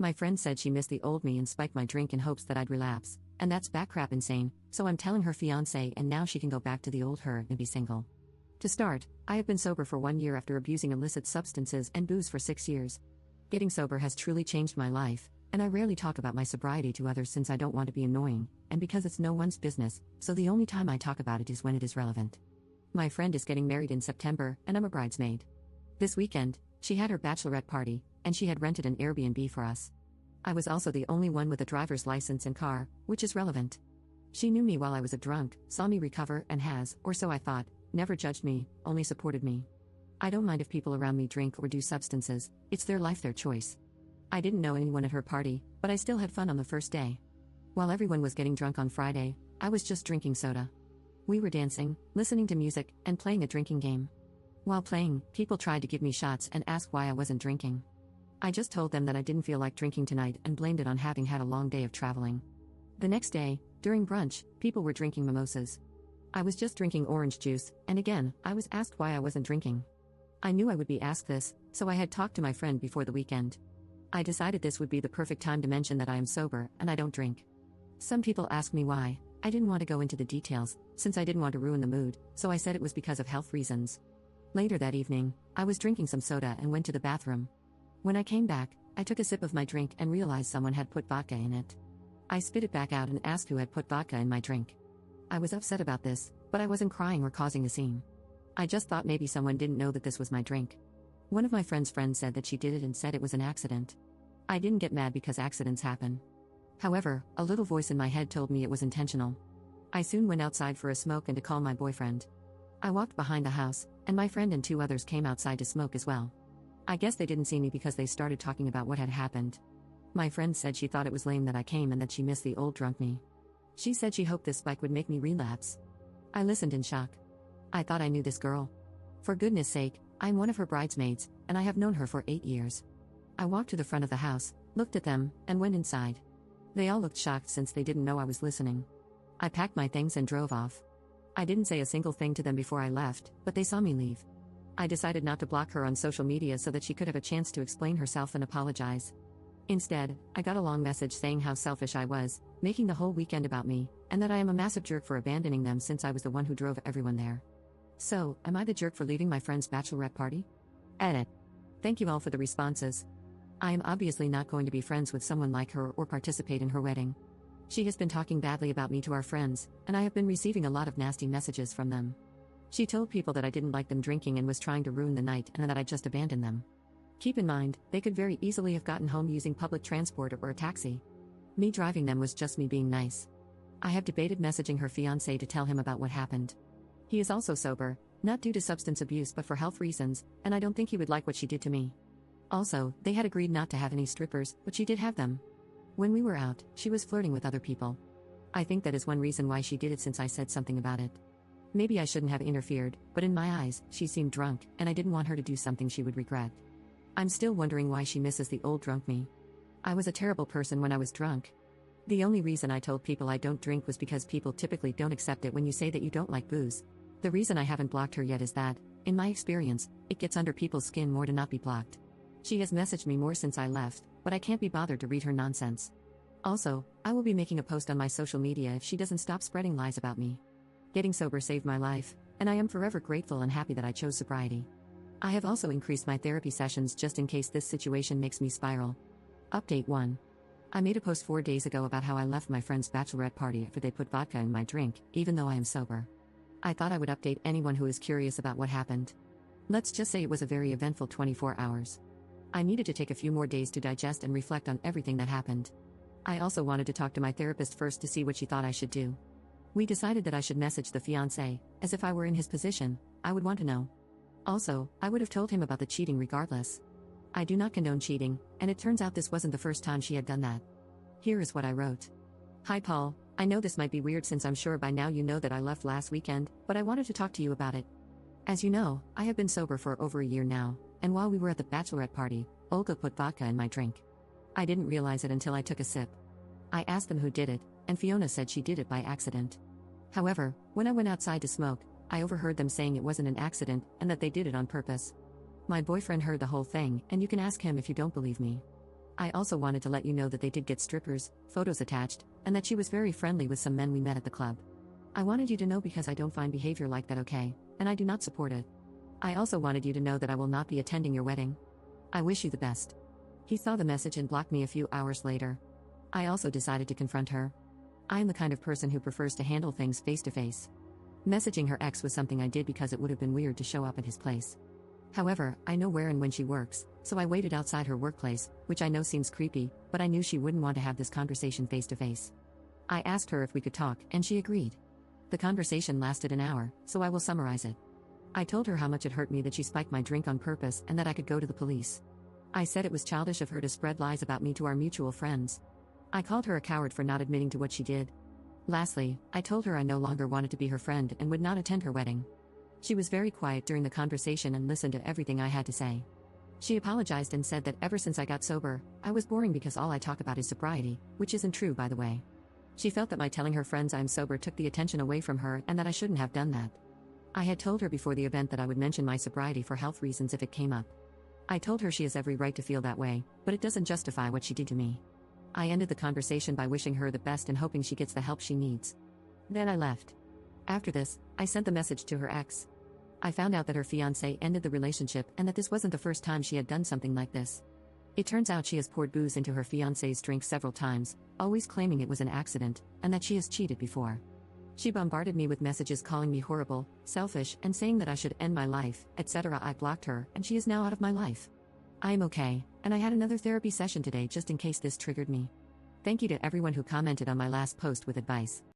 My friend said she missed the old me and spiked my drink in hopes that I'd relapse, and that's backcrap insane, so I'm telling her fiancé and now she can go back to the old her and be single. To start, I have been sober for 1 year after abusing illicit substances and booze for 6 years. Getting sober has truly changed my life, and I rarely talk about my sobriety to others since I don't want to be annoying, and because it's no one's business, so the only time I talk about it is when it is relevant. My friend is getting married in September, and I'm a bridesmaid. This weekend, she had her bachelorette party, and she had rented an Airbnb for us. I was also the only one with a driver's license and car, which is relevant. She knew me while I was a drunk, saw me recover, and has, or so I thought, never judged me, only supported me. I don't mind if people around me drink or do substances, it's their life, their choice. I didn't know anyone at her party, but I still had fun on the first day. While everyone was getting drunk on Friday, I was just drinking soda. We were dancing, listening to music, and playing a drinking game. While playing, people tried to give me shots and ask why I wasn't drinking. I just told them that I didn't feel like drinking tonight and blamed it on having had a long day of traveling. The next day, during brunch, people were drinking mimosas. I was just drinking orange juice, and again, I was asked why I wasn't drinking. I knew I would be asked this, so I had talked to my friend before the weekend. I decided this would be the perfect time to mention that I am sober and I don't drink. Some people asked me why. I didn't want to go into the details, since I didn't want to ruin the mood, so I said it was because of health reasons. Later that evening, I was drinking some soda and went to the bathroom. When I came back, I took a sip of my drink and realized someone had put vodka in it. I spit it back out and asked who had put vodka in my drink. I was upset about this, but I wasn't crying or causing a scene. I just thought maybe someone didn't know that this was my drink. One of my friend's friends said that she did it and said it was an accident. I didn't get mad because accidents happen. However, a little voice in my head told me it was intentional. I soon went outside for a smoke and to call my boyfriend. I walked behind the house, and my friend and 2 others came outside to smoke as well. I guess they didn't see me because they started talking about what had happened. My friend said she thought it was lame that I came and that she missed the old drunk me. She said she hoped this spike would make me relapse. I listened in shock. I thought I knew this girl. For goodness sake, I'm one of her bridesmaids, and I have known her for 8 years. I walked to the front of the house, looked at them, and went inside. They all looked shocked since they didn't know I was listening. I packed my things and drove off. I didn't say a single thing to them before I left, but they saw me leave. I decided not to block her on social media so that she could have a chance to explain herself and apologize. Instead, I got a long message saying how selfish I was, making the whole weekend about me, and that I am a massive jerk for abandoning them since I was the one who drove everyone there. So, am I the jerk for leaving my friend's bachelorette party? Edit. Thank you all for the responses. I am obviously not going to be friends with someone like her or participate in her wedding. She has been talking badly about me to our friends, and I have been receiving a lot of nasty messages from them. She told people that I didn't like them drinking and was trying to ruin the night and that I just abandoned them. Keep in mind, they could very easily have gotten home using public transport or a taxi. Me driving them was just me being nice. I have debated messaging her fiancé to tell him about what happened. He is also sober, not due to substance abuse but for health reasons, and I don't think he would like what she did to me. Also, they had agreed not to have any strippers, but she did have them. When we were out, she was flirting with other people. I think that is one reason why she did it since I said something about it. Maybe I shouldn't have interfered, but in my eyes, she seemed drunk, and I didn't want her to do something she would regret. I'm still wondering why she misses the old drunk me. I was a terrible person when I was drunk. The only reason I told people I don't drink was because people typically don't accept it when you say that you don't like booze. The reason I haven't blocked her yet is that, in my experience, it gets under people's skin more to not be blocked. She has messaged me more since I left, but I can't be bothered to read her nonsense. Also, I will be making a post on my social media if she doesn't stop spreading lies about me. Getting sober saved my life, and I am forever grateful and happy that I chose sobriety. I have also increased my therapy sessions just in case this situation makes me spiral. Update 1. I made a post 4 days ago about how I left my friend's bachelorette party after they put vodka in my drink, even though I am sober. I thought I would update anyone who is curious about what happened. Let's just say it was a very eventful 24 hours. I needed to take a few more days to digest and reflect on everything that happened. I also wanted to talk to my therapist first to see what she thought I should do. We decided that I should message the fiancé, as if I were in his position, I would want to know. Also, I would have told him about the cheating regardless. I do not condone cheating, and it turns out this wasn't the first time she had done that. Here is what I wrote. Hi Paul, I know this might be weird since I'm sure by now you know that I left last weekend, but I wanted to talk to you about it. As you know, I have been sober for over a year now, and while we were at the bachelorette party, Olga put vodka in my drink. I didn't realize it until I took a sip. I asked them who did it, and Fiona said she did it by accident. However, when I went outside to smoke, I overheard them saying it wasn't an accident and that they did it on purpose. My boyfriend heard the whole thing, and you can ask him if you don't believe me. I also wanted to let you know that they did get strippers, photos attached, and that she was very friendly with some men we met at the club. I wanted you to know because I don't find behavior like that okay, and I do not support it. I also wanted you to know that I will not be attending your wedding. I wish you the best. He saw the message and blocked me a few hours later. I also decided to confront her. I am the kind of person who prefers to handle things face to face. Messaging her ex was something I did because it would have been weird to show up at his place. However, I know where and when she works, so I waited outside her workplace, which I know seems creepy, but I knew she wouldn't want to have this conversation face to face. I asked her if we could talk, and she agreed. The conversation lasted an hour, so I will summarize it. I told her how much it hurt me that she spiked my drink on purpose and that I could go to the police. I said it was childish of her to spread lies about me to our mutual friends. I called her a coward for not admitting to what she did. Lastly, I told her I no longer wanted to be her friend and would not attend her wedding. She was very quiet during the conversation and listened to everything I had to say. She apologized and said that ever since I got sober, I was boring because all I talk about is sobriety, which isn't true by the way. She felt that my telling her friends I'm sober took the attention away from her and that I shouldn't have done that. I had told her before the event that I would mention my sobriety for health reasons if it came up. I told her she has every right to feel that way, but it doesn't justify what she did to me. I ended the conversation by wishing her the best and hoping she gets the help she needs. Then I left. After this, I sent the message to her ex. I found out that her fiancé ended the relationship and that this wasn't the first time she had done something like this. It turns out she has poured booze into her fiancé's drink several times, always claiming it was an accident, and that she has cheated before. She bombarded me with messages calling me horrible, selfish, and saying that I should end my life, etc. I blocked her, and she is now out of my life. I am okay, and I had another therapy session today just in case this triggered me. Thank you to everyone who commented on my last post with advice.